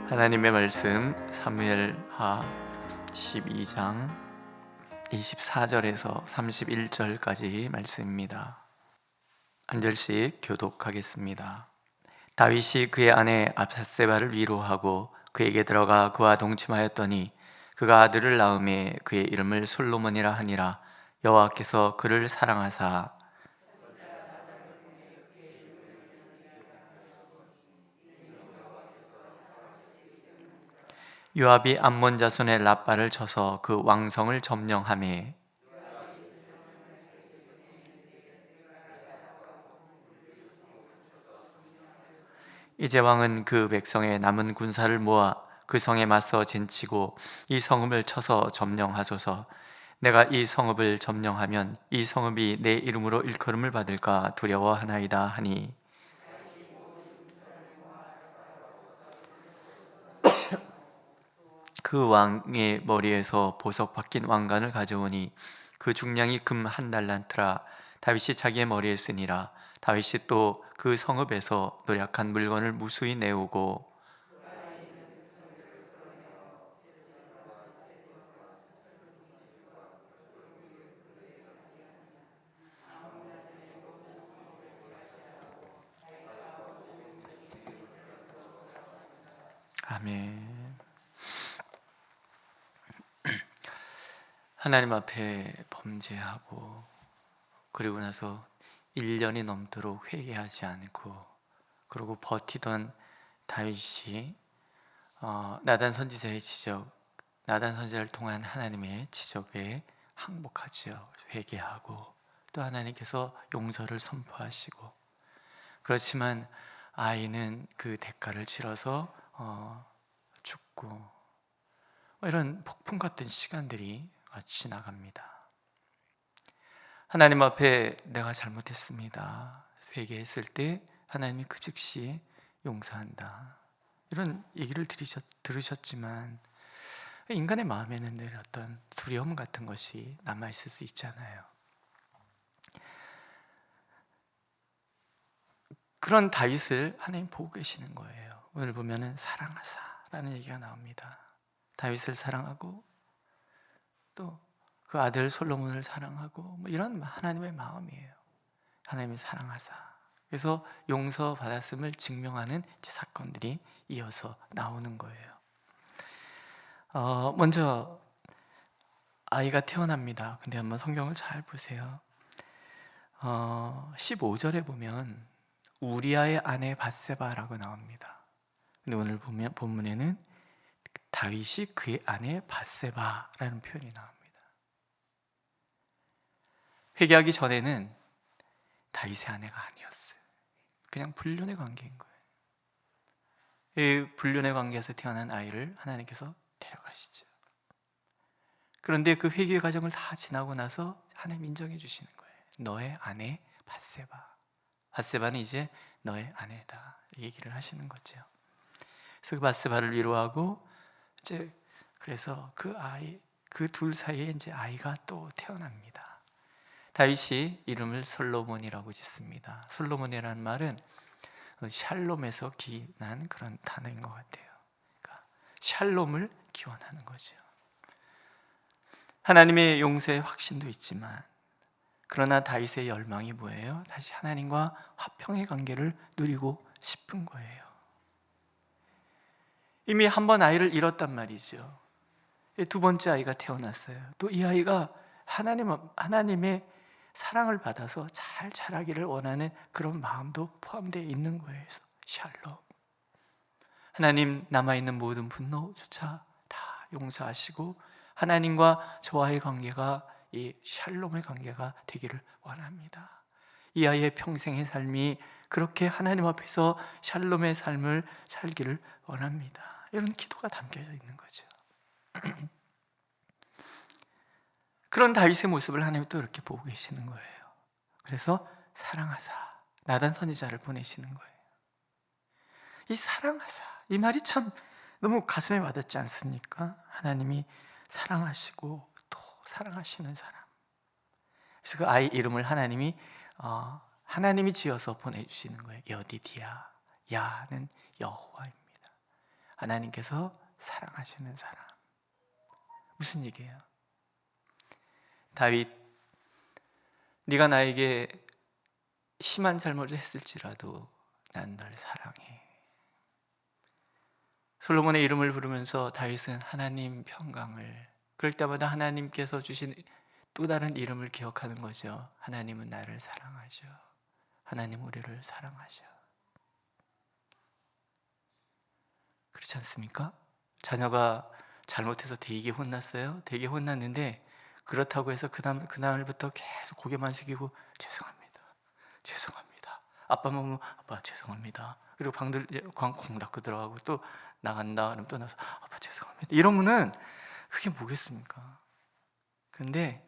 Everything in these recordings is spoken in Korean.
하나님의 말씀 사무엘하 12장 24절에서 31절까지 말씀입니다. 한 절씩 교독하겠습니다. 다윗이 그의 아내 압사세바를 위로하고 그에게 들어가 그와 동침하였더니 그가 아들을 낳음에 그의 이름을 솔로몬이라 하니라. 여호와께서 그를 사랑하사 요압이 암몬 자손의 랍바를 쳐서 그 왕성을 점령하매 이제 왕은 그 백성의 남은 군사를 모아 그 성에 맞서 진치고 이 성읍을 쳐서 점령하소서. 내가 이 성읍을 점령하면 이 성읍이 내 이름으로 일컬음을 받을까 두려워하나이다 하니 그 왕의 머리에서 보석 박힌 왕관을 가져오니 그 중량이 금 한 달란트라. 다윗이 자기의 머리에 쓰니라. 다윗이 또 그 성읍에서 노략한 물건을 무수히 내오고 아멘. 하나님 앞에 범죄하고 그리고 나서 1년이 넘도록 회개하지 않고 그리고 버티던 다윗이 나단 선지자의 지적, 나단 선지자를 통한 하나님의 지적에 항복하지요. 회개하고 또 하나님께서 용서를 선포하시고, 그렇지만 아이는 그 대가를 치러서 죽고 이런 폭풍 같은 시간들이 지나갑니다. 하나님 앞에 내가 잘못했습니다 회개했을 때 하나님이 그 즉시 용서한다, 이런 얘기를 들으셨지만 인간의 마음에는 늘 어떤 두려움 같은 것이 남아있을 수 있잖아요. 그런 다윗을 하나님 보고 계시는 거예요. 오늘 보면은 사랑하사라는 얘기가 나옵니다. 다윗을 사랑하고 또 그 아들 솔로몬을 사랑하고 이런 하나님의 마음이에요. 하나님이 사랑하사. 그래서 용서받았음을 증명하는 사건들이 이어서 나오는 거예요. 먼저 아이가 태어납니다. 근데 한번 성경을 잘 보세요. 15절에 보면 우리아의 아내 밧세바라고 나옵니다. 근데 오늘 보면 본문에는 다윗이 그의 아내 밧세바라는 표현이 나옵니다. 회개하기 전에는 다윗의 아내가 아니었어요. 그냥 불륜의 관계인 거예요. 이 불륜의 관계에서 태어난 아이를 하나님께서 데려가시죠. 그런데 그 회개 과정을 다 지나고 나서 하나님 인정해 주시는 거예요. 너의 아내 밧세바. 밧세바는 이제 너의 아내다, 이 얘기를 하시는 거죠. 그래서 그 밧세바를 위로하고 이제 그래서 그 둘 사이에 이제 아이가 또 태어납니다. 다윗이 이름을 솔로몬이라고 짓습니다. 솔로몬이라는 말은 샬롬에서 기난 그런 단어인 것 같아요. 그러니까 샬롬을 기원하는 거죠. 하나님의 용서의 확신도 있지만, 그러나 다윗의 열망이 뭐예요? 다시 하나님과 화평의 관계를 누리고 싶은 거예요. 이미 한 번 아이를 잃었단 말이죠. 두 번째 아이가 태어났어요. 또 이 아이가 하나님의 사랑을 받아서 잘 자라기를 원하는 그런 마음도 포함되어 있는 거예요. 그래서 샬롬, 하나님 남아있는 모든 분노조차 다 용서하시고 하나님과 저와의 관계가 이 샬롬의 관계가 되기를 원합니다. 이 아이의 평생의 삶이 그렇게 하나님 앞에서 샬롬의 삶을 살기를 원합니다. 이런 기도가 담겨져 있는 거죠. 그런 다윗의 모습을 하나님이 또 이렇게 보고 계시는 거예요. 그래서 사랑하사 나단 선지자를 보내시는 거예요. 이 사랑하사, 이 말이 참 너무 가슴에 와닿지 않습니까? 하나님이 사랑하시고 또 사랑하시는 사람. 그래서 그 아이 이름을 하나님이 지어서 보내주시는 거예요. 여디디야. 야는 여호와입니다. 하나님께서 사랑하시는 사람. 무슨 얘기예요? 다윗, 네가 나에게 심한 잘못을 했을지라도 난 널 사랑해. 솔로몬의 이름을 부르면서 다윗은 하나님 평강을, 그럴 때마다 하나님께서 주신 또 다른 이름을 기억하는 거죠. 하나님은 나를 사랑하셔. 하나님 우리를 사랑하셔. 그렇지 않습니까? 자녀가 잘못해서 되게 혼났어요. 되게 혼났는데 그렇다고 해서 그날부터 계속 고개만 숙이고 죄송합니다. 죄송합니다. 아빠 보면 아빠 죄송합니다. 그리고 광 닫고 들어가고 또 나간다 그러면 또 나서 아빠 죄송합니다. 이러면은 그게 뭐겠습니까? 근데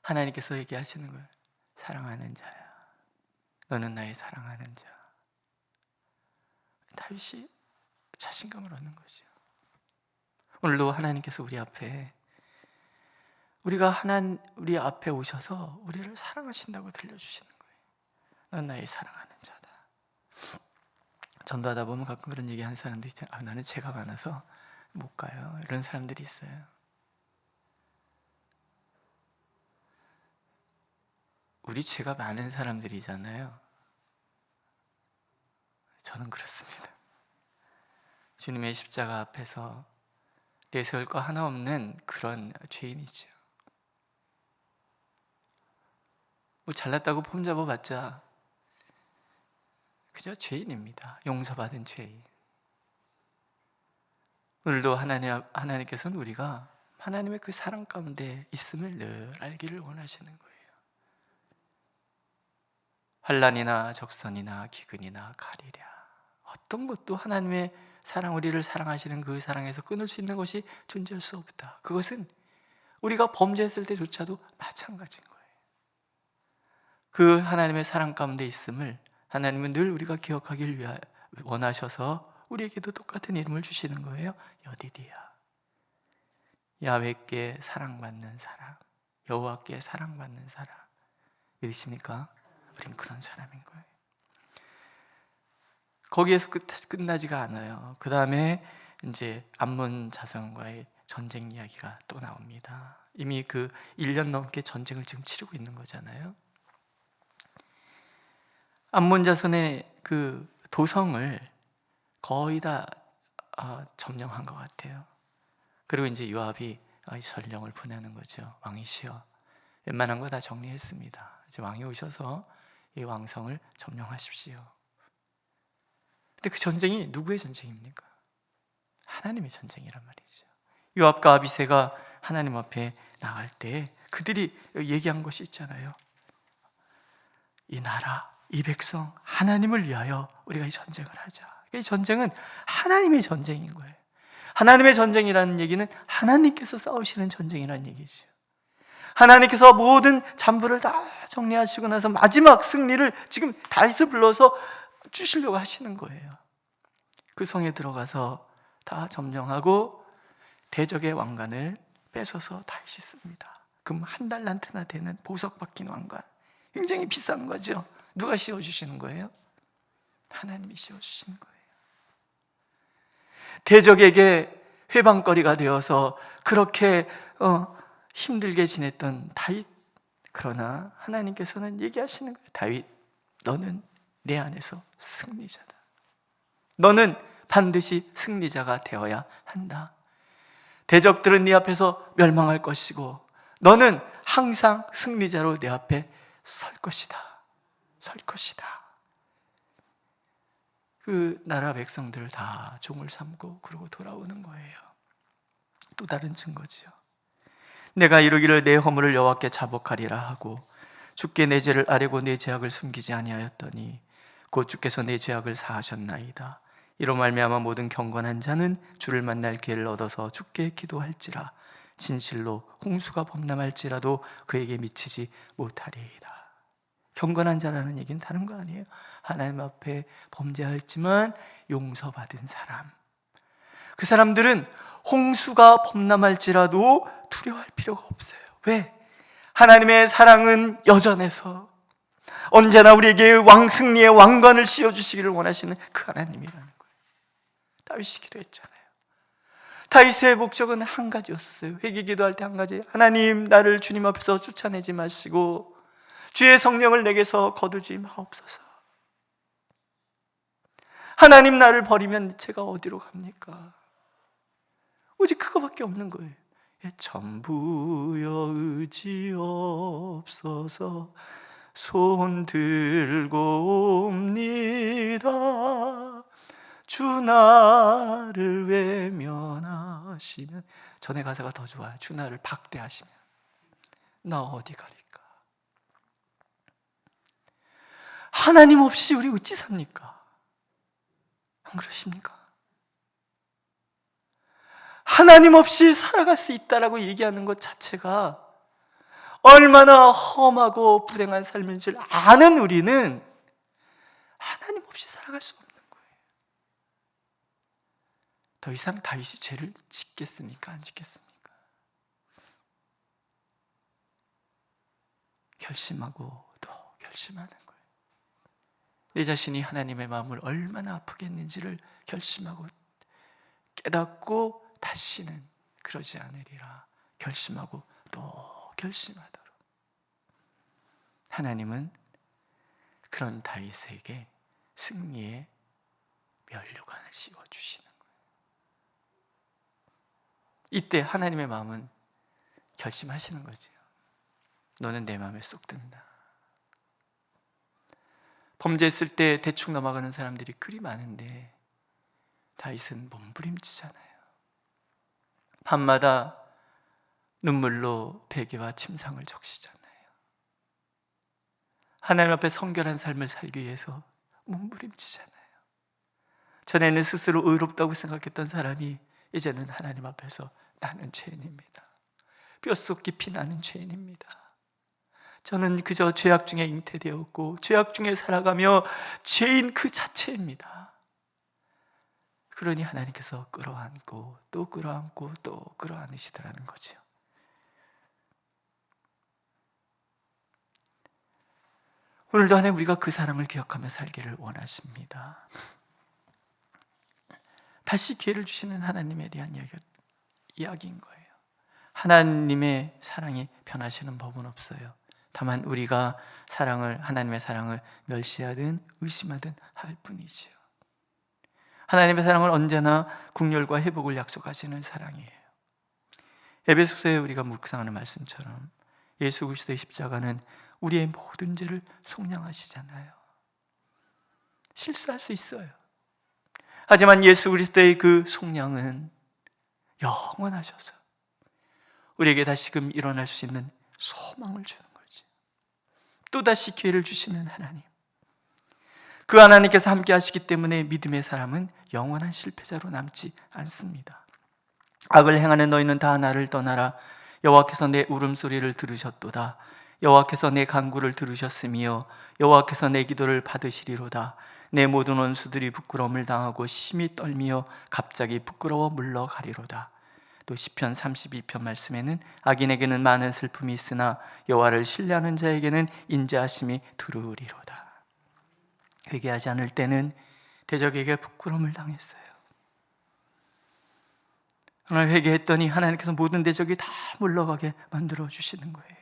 하나님께서 얘기하시는 거예요. 사랑하는 자야. 너는 나의 사랑하는 자. 다윗이 자신감을 얻는 거죠. 오늘도 하나님께서 우리 앞에 오셔서 우리를 사랑하신다고 들려주시는 거예요. 넌 나의 사랑하는 자다. 전도하다 보면 가끔 그런 얘기하는 사람들이 있잖아요. 나는 죄가 많아서 못 가요. 이런 사람들이 있어요. 우리 죄가 많은 사람들이잖아요. 저는 그렇습니다. 주님의 십자가 앞에서 내세울 거 하나 없는 그런 죄인이죠. 뭐 잘났다고 폼 잡아봤자 그저 죄인입니다. 용서받은 죄인. 오늘도 하나님께서는 우리가 하나님의 그 사랑 가운데 있음을 늘 알기를 원하시는 거예요. 환난이나 적선이나 기근이나 가리랴, 어떤 것도 하나님의 사랑, 우리를 사랑하시는 그 사랑에서 끊을 수 있는 것이 존재할 수 없다. 그것은 우리가 범죄했을 때조차도 마찬가지인 거예요. 그 하나님의 사랑 가운데 있음을 하나님은 늘 우리가 기억하길 원하셔서 우리에게도 똑같은 이름을 주시는 거예요. 여디디야. 야훼께 사랑받는 사람, 여호와께 사랑받는 사람. 믿으십니까? 우린 그런 사람인 거예요. 거기에서 끝나지가 않아요. 그 다음에 이제 암몬 자손과의 전쟁 이야기가 또 나옵니다. 이미 그 1년 넘게 전쟁을 지금 치르고 있는 거잖아요. 암몬 자손의 그 도성을 거의 다 점령한 것 같아요. 그리고 이제 요압이 전령을 보내는 거죠. 왕이시여, 웬만한 거 다 정리했습니다. 이제 왕이 오셔서 이 왕성을 점령하십시오. 근데 그 전쟁이 누구의 전쟁입니까? 하나님의 전쟁이란 말이죠. 요압과 아비새가 하나님 앞에 나갈 때 그들이 얘기한 것이 있잖아요. 이 나라, 이 백성, 하나님을 위하여 우리가 이 전쟁을 하자. 이 전쟁은 하나님의 전쟁인 거예요. 하나님의 전쟁이라는 얘기는 하나님께서 싸우시는 전쟁이라는 얘기죠. 하나님께서 모든 잔부를 다 정리하시고 나서 마지막 승리를 지금 다윗을 불러서 주시려고 하시는 거예요. 그 성에 들어가서 다 점령하고 대적의 왕관을 뺏어서 다윗이 씁니다. 금 1달란트나 되는 보석 박힌 왕관, 굉장히 비싼 거죠. 누가 씌워주시는 거예요? 하나님이 씌워주시는 거예요. 대적에게 회방거리가 되어서 그렇게 힘들게 지냈던 다윗, 그러나 하나님께서는 얘기하시는 거예요. 다윗, 너는 내 안에서 승리자다. 너는 반드시 승리자가 되어야 한다. 대적들은 네 앞에서 멸망할 것이고 너는 항상 승리자로 내 앞에 설 것이다. 설 것이다. 그 나라 백성들을 다 종을 삼고 그러고 돌아오는 거예요. 또 다른 증거지요. 내가 이루기를 내 허물을 여호와께 자복하리라 하고 주께 내 죄를 아뢰고 내 죄악을 숨기지 아니하였더니 곧 주께서 내 죄악을 사하셨나이다. 이로 말미암아 모든 경건한 자는 주를 만날 기회를 얻어서 주께 기도할지라. 진실로 홍수가 범람할지라도 그에게 미치지 못하리이다. 경건한 자라는 얘기는 다른 거 아니에요. 하나님 앞에 범죄했지만 용서받은 사람. 그 사람들은 홍수가 범람할지라도 두려워할 필요가 없어요. 왜? 하나님의 사랑은 여전해서 언제나 우리에게 승리의 왕관을 씌워주시기를 원하시는 그 하나님이라는 거예요. 다윗이 기도했잖아요. 다윗의 목적은 한 가지였어요. 회개 기도할 때 한 가지. 하나님, 나를 주님 앞에서 쫓아내지 마시고 주의 성령을 내게서 거두지 마옵소서. 하나님, 나를 버리면 제가 어디로 갑니까? 오직 그거밖에 없는 거예요. 전부여 의지 없어서 손 들고 옵니다. 주 나를 외면하시면, 전에 가사가 더 좋아요. 주 나를 박대하시면 나 어디 가리까? 하나님 없이 우리 어찌 삽니까? 안 그러십니까? 하나님 없이 살아갈 수 있다라고 얘기하는 것 자체가 얼마나 험하고 불행한 삶인 줄 아는 우리는 하나님 없이 살아갈 수 없는 거예요. 더 이상 다윗이 죄를 짓겠습니까? 안 짓겠습니까? 결심하고 또 결심하는 거예요. 내 자신이 하나님의 마음을 얼마나 아프게 했는지를 결심하고 깨닫고 다시는 그러지 않으리라 결심하고 또 결심하도록, 하나님은 그런 다윗에게 승리의 면류관을 씌워주시는 거예요. 이때 하나님의 마음은 결심하시는 거죠. 너는 내 마음에 쏙 든다. 범죄했을 때 대충 넘어가는 사람들이 그리 많은데 다윗은 몸부림치잖아요. 밤마다 눈물로 베개와 침상을 적시잖아요. 하나님 앞에 성결한 삶을 살기 위해서 몸부림치잖아요. 전에는 스스로 의롭다고 생각했던 사람이 이제는 하나님 앞에서 나는 죄인입니다. 뼛속 깊이 나는 죄인입니다. 저는 그저 죄악 중에 잉태되었고 죄악 중에 살아가며 죄인 그 자체입니다. 그러니 하나님께서 끌어안고 또 끌어안고 또 끌어안으시더라는 거죠. 오늘도 하나님, 우리가 그 사랑을 기억하며 살기를 원하십니다. 다시 기회를 주시는 하나님에 대한 이야기인 거예요. 하나님의 사랑이 변하시는 법은 없어요. 다만 우리가 하나님의 사랑을 멸시하든 의심하든 할 뿐이지요. 하나님의 사랑은 언제나 국률과 회복을 약속하시는 사랑이에요. 에베소서에 우리가 묵상하는 말씀처럼 예수 그리스도의 십자가는 우리의 모든 죄를 속량하시잖아요. 실수할 수 있어요. 하지만 예수 그리스도의 그 속량은 영원하셔서 우리에게 다시금 일어날 수 있는 소망을 주는 거지. 또다시 기회를 주시는 하나님, 그 하나님께서 함께 하시기 때문에 믿음의 사람은 영원한 실패자로 남지 않습니다. 악을 행하는 너희는 다 나를 떠나라. 여호와께서 내 울음소리를 들으셨도다. 여호와께서 내 간구를 들으셨으며 여호와께서 내 기도를 받으시리로다. 내 모든 원수들이 부끄러움을 당하고 심히 떨미어 갑자기 부끄러워 물러가리로다. 또 시편 32편 말씀에는 악인에게는 많은 슬픔이 있으나 여호와를 신뢰하는 자에게는 인자하심이 두루리로다. 회개하지 않을 때는 대적에게 부끄러움을 당했어요. 오늘 회개했더니 하나님께서 모든 대적이 다 물러가게 만들어 주시는 거예요.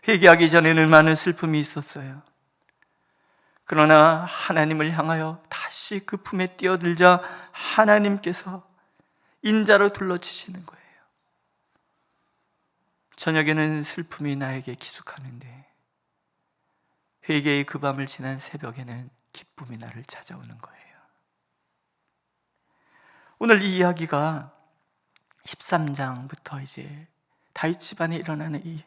회개하기 전에는 많은 슬픔이 있었어요. 그러나 하나님을 향하여 다시 그 품에 뛰어들자 하나님께서 인자로 둘러치시는 거예요. 저녁에는 슬픔이 나에게 기숙하는데 회개의 그 밤을 지난 새벽에는 기쁨이 나를 찾아오는 거예요. 오늘 이 이야기가 13장부터 이제 다윗 집안에 일어나는 이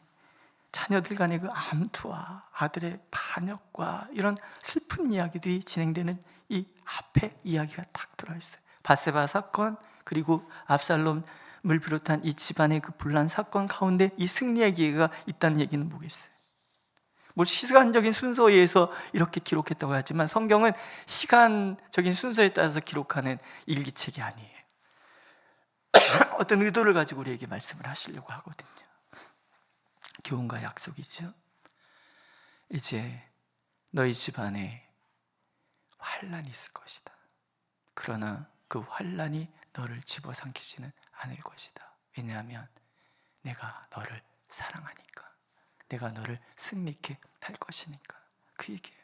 자녀들 간의 그 암투와 아들의 반역과 이런 슬픈 이야기들이 진행되는 이 앞에 이야기가 딱 들어있어요. 바세바 사건, 그리고 압살롬을 비롯한 이 집안의 그 분란 사건 가운데 이 승리의 기회가 있다는 얘기는 뭐겠어요? 뭐 시간적인 순서에 의해서 이렇게 기록했다고 하지만 성경은 시간적인 순서에 따라서 기록하는 일기책이 아니에요. 어떤 의도를 가지고 우리에게 말씀을 하시려고 하거든요. 교훈과 약속이죠. 이제 너희 집안에 환란이 있을 것이다. 그러나 그 환난이 너를 집어삼키지는 않을 것이다. 왜냐하면 내가 너를 사랑하니까, 내가 너를 승리케 할 것이니까. 그 얘기예요.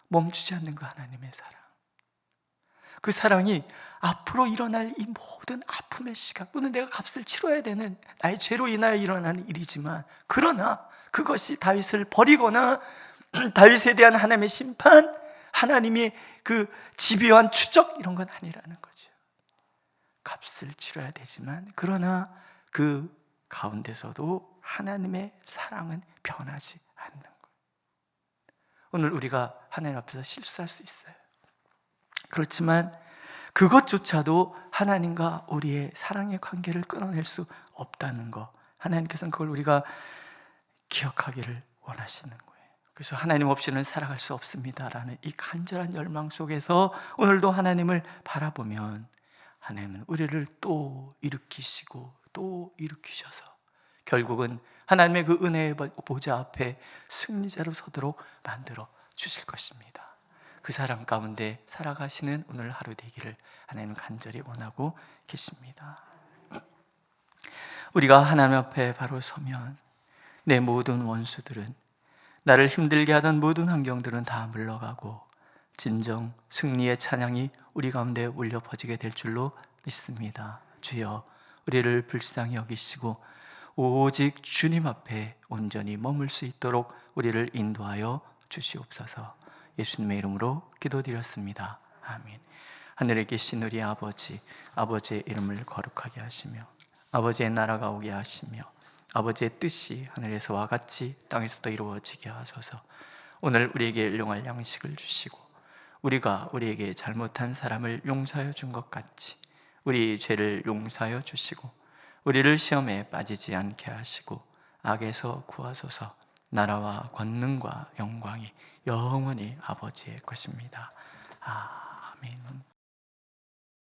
멈추지 않는 그 하나님의 사랑, 그 사랑이 앞으로 일어날 이 모든 아픔의 시간, 오늘 내가 값을 치러야 되는 나의 죄로 인하여 일어나는 일이지만, 그러나 그것이 다윗을 버리거나 다윗에 대한 하나님의 심판, 하나님이 그 집요한 추적, 이런 건 아니라는 거죠. 값을 치러야 되지만, 그러나 그 가운데서도 하나님의 사랑은 변하지 않는 거예요. 오늘 우리가 하나님 앞에서 실수할 수 있어요. 그렇지만 그것조차도 하나님과 우리의 사랑의 관계를 끊어낼 수 없다는 것, 하나님께서는 그걸 우리가 기억하기를 원하시는 거예요. 그래서 하나님 없이는 살아갈 수 없습니다라는 이 간절한 열망 속에서 오늘도 하나님을 바라보면, 하나님은 우리를 또 일으키시고 또 일으키셔서 결국은 하나님의 그 은혜의 보좌 앞에 승리자로 서도록 만들어 주실 것입니다. 그 사랑 가운데 살아가시는 오늘 하루 되기를 하나님 간절히 원하고 계십니다. 우리가 하나님 앞에 바로 서면 내 모든 원수들은, 나를 힘들게 하던 모든 환경들은 다 물러가고 진정 승리의 찬양이 우리 가운데 울려 퍼지게 될 줄로 믿습니다. 주여, 우리를 불쌍히 여기시고 오직 주님 앞에 온전히 머물 수 있도록 우리를 인도하여 주시옵소서. 예수님의 이름으로 기도드렸습니다. 아멘. 하늘에 계신 우리 아버지, 아버지의 이름을 거룩하게 하시며 아버지의 나라가 오게 하시며 아버지의 뜻이 하늘에서와 같이 땅에서도 이루어지게 하소서. 오늘 우리에게 일용할 양식을 주시고 우리가 우리에게 잘못한 사람을 용서하여 준 것 같이 우리 죄를 용서하여 주시고 우리를 시험에 빠지지 않게 하시고 악에서 구하소서. 나라와 권능과 영광이 영원히 아버지의 것입니다. 아멘.